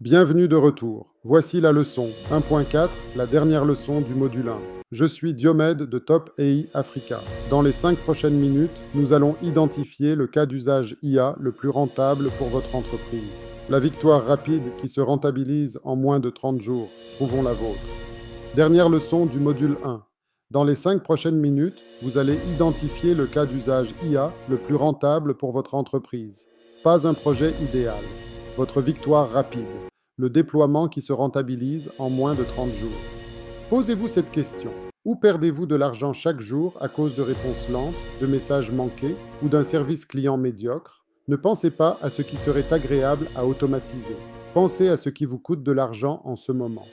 Bienvenue de retour. Voici la leçon 1.4, la dernière leçon du module 1. Je suis Diomède de Top AI Africa. Dans les 5 prochaines minutes, nous allons identifier le cas d'usage IA le plus rentable pour votre entreprise. La victoire rapide qui se rentabilise en moins de 30 jours. Trouvons la vôtre. Dernière leçon du module 1. Dans les 5 prochaines minutes, vous allez identifier le cas d'usage IA le plus rentable pour votre entreprise. Pas un projet idéal. Votre victoire rapide. Le déploiement qui se rentabilise en moins de 30 jours. Posez-vous cette question. Où perdez-vous de l'argent chaque jour à cause de réponses lentes, de messages manqués ou d'un service client médiocre? Ne pensez pas à ce qui serait agréable à automatiser. Pensez à ce qui vous coûte de l'argent en ce moment.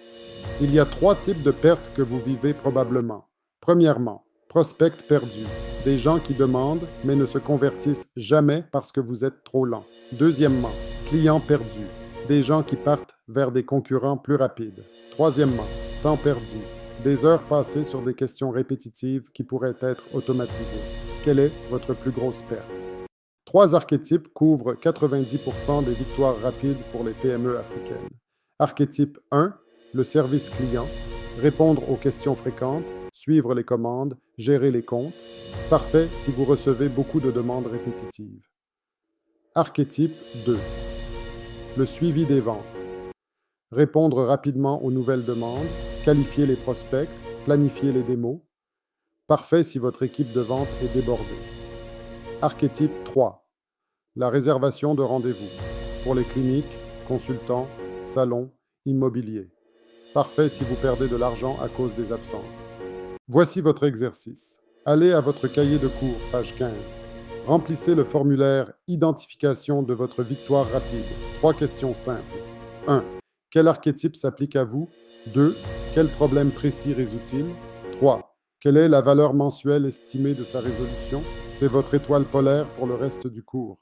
Il y a 3 types de pertes que vous vivez probablement. Premièrement, prospects perdus. Des gens qui demandent mais ne se convertissent jamais parce que vous êtes trop lent. Deuxièmement, clients perdus. Des gens qui partent vers des concurrents plus rapides. Troisièmement, temps perdu. Des heures passées sur des questions répétitives qui pourraient être automatisées. Quelle est votre plus grosse perte? 3 archétypes couvrent 90% des victoires rapides pour les PME africaines. Archétype 1, le service client, répondre aux questions fréquentes, suivre les commandes, gérer les comptes. Parfait si vous recevez beaucoup de demandes répétitives. Archétype 2, le suivi des ventes, répondre rapidement aux nouvelles demandes, qualifier les prospects, planifier les démos. Parfait si votre équipe de vente est débordée. Archétype 3, la réservation de rendez-vous pour les cliniques, consultants, salons, immobiliers. Parfait si vous perdez de l'argent à cause des absences. Voici votre exercice. Allez à votre cahier de cours, page 15. Remplissez le formulaire Identification de votre victoire rapide. 3 questions simples. 1. Quel archétype s'applique à vous? 2. Quel problème précis résout-il? 3. Quelle est la valeur mensuelle estimée de sa résolution? C'est votre étoile polaire pour le reste du cours.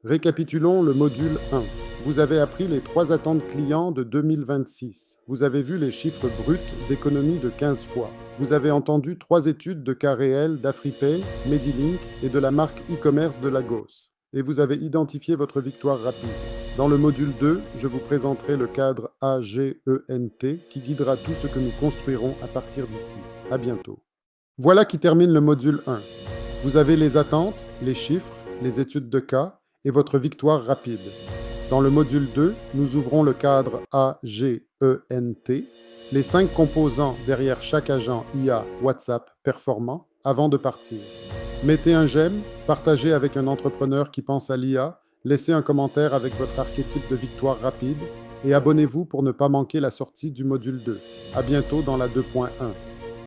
Récapitulons le module 1. Vous avez appris les 3 attentes clients de 2026. Vous avez vu les chiffres bruts d'économie de 15 fois. Vous avez entendu 3 études de cas réels d'AfriPay, Medilink et de la marque e-commerce de Lagos. Et vous avez identifié votre victoire rapide. Dans le module 2, je vous présenterai le cadre AGENT qui guidera tout ce que nous construirons à partir d'ici. À bientôt. Voilà qui termine le module 1. Vous avez les attentes, les chiffres, les études de cas et votre victoire rapide. Dans le module 2, nous ouvrons le cadre AGENT, les 5 composants derrière chaque agent IA WhatsApp performant avant de partir. Mettez un j'aime, partagez avec un entrepreneur qui pense à l'IA, laissez un commentaire avec votre archétype de victoire rapide et abonnez-vous pour ne pas manquer la sortie du module 2. À bientôt dans la 2.1.